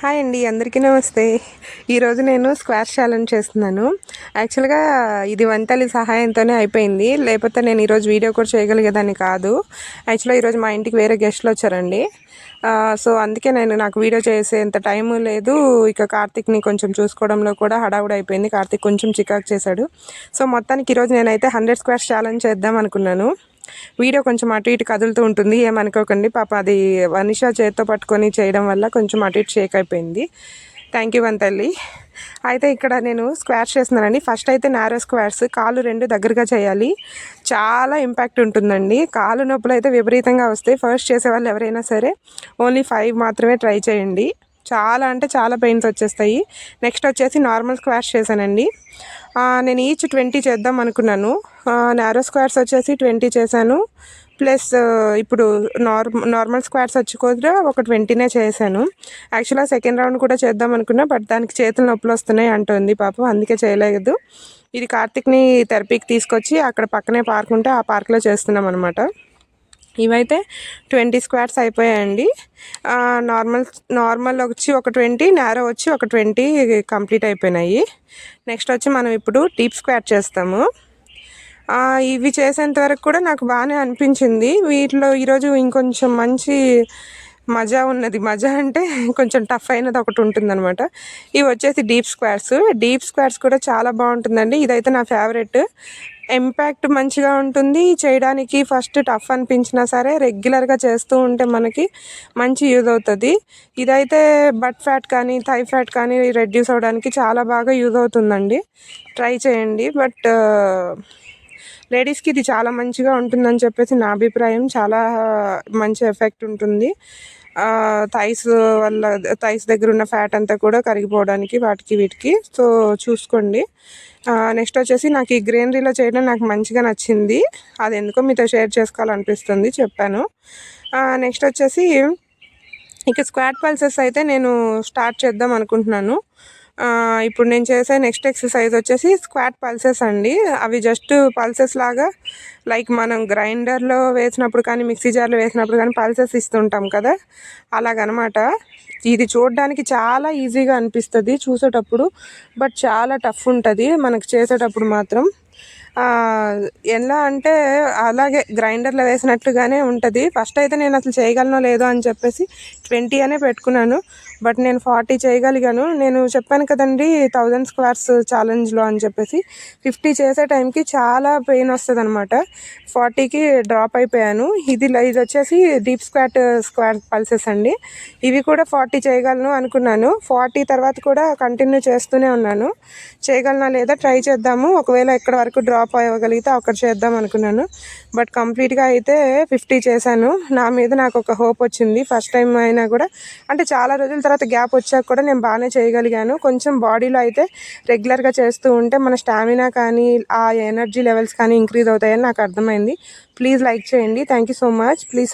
Hi అండి, అందరికీ నమస్తే. ఈరోజు నేను స్క్వాష్ ఛాలెంజ్ చేస్తున్నాను. యాక్చువల్గా ఇది వంటలి సహాయంతోనే అయిపోయింది, లేకపోతే నేను ఈరోజు వీడియో కూడా చేయగలిగేదాన్ని కాదు. యాక్చువల్గా ఈరోజు మా ఇంటికి వేరే గెస్ట్లు వచ్చారండి. సో అందుకే నాకు వీడియో చేసేంత టైం లేదు. ఇక కార్తిక్ని కొంచెం చూసుకోవడంలో కూడా హడావుడి అయిపోయింది. కార్తిక్ కొంచెం చికాకు చేశాడు. సో మొత్తానికి ఈరోజు నేనైతే 100 స్క్వాష్ ఛాలెంజ్ చేద్దాం అనుకున్నాను. వీడియో కొంచెం అటు ఇటు కదులుతూ ఉంటుంది, ఏమనుకోకండి. పాప అది వనిషా చేత్తో పట్టుకొని చేయడం వల్ల కొంచెం అటు ఇటు షేక్ అయిపోయింది. థ్యాంక్ యూ వంతల్లి. అయితే ఇక్కడ నేను స్క్వాష్ చేస్తున్నానండి. ఫస్ట్ అయితే నారో స్క్వాష్, కాళ్ళు రెండు దగ్గరగా చేయాలి. చాలా ఇంపాక్ట్ ఉంటుందండి. కాళ్ళు నొప్పులు అయితే విపరీతంగా వస్తాయి. ఫస్ట్ చేసేవాళ్ళు ఎవరైనా సరే ఓన్లీ 5 మాత్రమే ట్రై చేయండి. చాలా అంటే చాలా పెయిన్స్ వచ్చేస్తాయి. నెక్స్ట్ వచ్చేసి నార్మల్ స్క్వాష్ చేశానండి. నేను ఈచ్ 20 చేద్దాం అనుకున్నాను. నారో స్క్వాట్స్ వచ్చేసి 20 చేశాను. ప్లస్ ఇప్పుడు నార్మల్ స్క్వాట్స్ వచ్చి కూడా ఒక 20నే చేశాను. యాక్చువల్గా సెకండ్ రౌండ్ కూడా చేద్దాం అనుకున్నా, బట్ దానికి చేతులు నొప్పులు వస్తున్నాయి అంటుంది పాపం, అందుకే చేయలేదు. ఇది కార్తిక్ని థెరపీకి తీసుకొచ్చి అక్కడ పక్కనే పార్క్ ఉంటే ఆ పార్క్లో చేస్తున్నాం అనమాట. ఇవైతే 20 స్క్వాట్స్ అయిపోయాయండి. నార్మల్ వచ్చి ఒక 20, నారో వచ్చి ఒక 20 కంప్లీట్ అయిపోయినాయి. నెక్స్ట్ వచ్చి మనం ఇప్పుడు డీప్ స్క్వాట్ చేస్తాము. ఇవి చేసేంత వరకు కూడా నాకు బాగానే అనిపించింది. వీటిలో ఈరోజు ఇంకొంచెం మంచి మజా ఉన్నది. మజా అంటే కొంచెం టఫ్ అయినది ఒకటి ఉంటుందన్నమాట. ఇవి వచ్చేసి డీప్ స్క్వాట్స్ కూడా చాలా బాగుంటుందండి. ఇదైతే నా ఫేవరెట్. ఇంపాక్ట్ మంచిగా ఉంటుంది చేయడానికి. ఫస్ట్ టఫ్ అనిపించినా సరే రెగ్యులర్గా చేస్తూ ఉంటే మనకి మంచి యూజ్ అవుతుంది. ఇదైతే బట్ ఫ్యాట్ కానీ థై ఫ్యాట్ కానీ రెడ్యూస్ అవ్వడానికి చాలా బాగా యూజ్ అవుతుందండి. ట్రై చేయండి. బట్ లేడీస్కి ఇది చాలా మంచిగా ఉంటుందని చెప్పేసి నా అభిప్రాయం. చాలా మంచి ఎఫెక్ట్ ఉంటుంది. థైస్ దగ్గర ఉన్న ఫ్యాట్ అంతా కూడా కరిగిపోవడానికి వాటికి వీటికి. సో చూసుకోండి. నెక్స్ట్ వచ్చేసి నాకు ఈ గ్రీనరీలో చేయడం నాకు మంచిగా నచ్చింది. అది ఎందుకో మీతో షేర్ చేసుకోవాలనిపిస్తుంది, చెప్పాను. నెక్స్ట్ వచ్చేసి ఇక స్క్వాట్ పల్సెస్ అయితే నేను స్టార్ట్ చేద్దాం అనుకుంటున్నాను. ఇప్పుడు నేను చేసే నెక్స్ట్ ఎక్సర్సైజ్ వచ్చేసి స్క్వాట్ పల్సెస్ అండి. అవి జస్ట్ పల్సెస్ లాగా, లైక్ మనం గ్రైండర్లో వేసినప్పుడు కానీ మిక్సీ జార్లో వేసినప్పుడు కానీ పల్సెస్ ఇస్తుంటాం కదా, అలాగనమాట. ఇది చూడడానికి చాలా ఈజీగా అనిపిస్తుంది చూసేటప్పుడు, బట్ చాలా టఫ్ ఉంటుంది మనకు చేసేటప్పుడు మాత్రం. ఎలా అంటే అలాగే గ్రైండర్లో వేసినట్లుగానే ఉంటుంది. ఫస్ట్ అయితే నేను అసలు చేయగలనో లేదో అని చెప్పేసి 20 అనే పెట్టుకున్నాను, బట్ నేను 40 చేయగలిగాను. నేను చెప్పాను కదండి 1000 స్క్వాట్స్ ఛాలెంజ్లో అని చెప్పేసి. 50 చేసే టైంకి చాలా పెయిన్ వస్తుంది అనమాట. 40కి డ్రాప్ అయిపోయాను. ఇది వచ్చేసి డీప్ స్క్వాట్ పల్సెస్ అండి. ఇవి కూడా 40 చేయగలను అనుకున్నాను. 40 తర్వాత కూడా కంటిన్యూ చేస్తూనే ఉన్నాను. చేయగలనా లేదా ట్రై చేద్దాము, ఒకవేళ ఎక్కడ వరకు డ్రాప్ అవ్వగలిగితే అక్కడ చేద్దాం అనుకున్నాను. బట్ కంప్లీట్గా అయితే 50 చేశాను. నా మీద నాకు ఒక హోప్ వచ్చింది. ఫస్ట్ టైం అయినా కూడా, అంటే చాలా రోజుల తర్వాత గ్యాప్ వచ్చాక కూడా నేను బాగానే చేయగలిగాను. కొంచెం బాడీలో అయితే రెగ్యులర్గా చేస్తూ ఉంటే మన స్టామినా కానీ ఆ ఎనర్జీ లెవెల్స్ కానీ ఇంక్రీజ్ అవుతాయని నాకు అర్థమైంది. ప్లీజ్ లైక్ చేయండి. Thank you so much. Please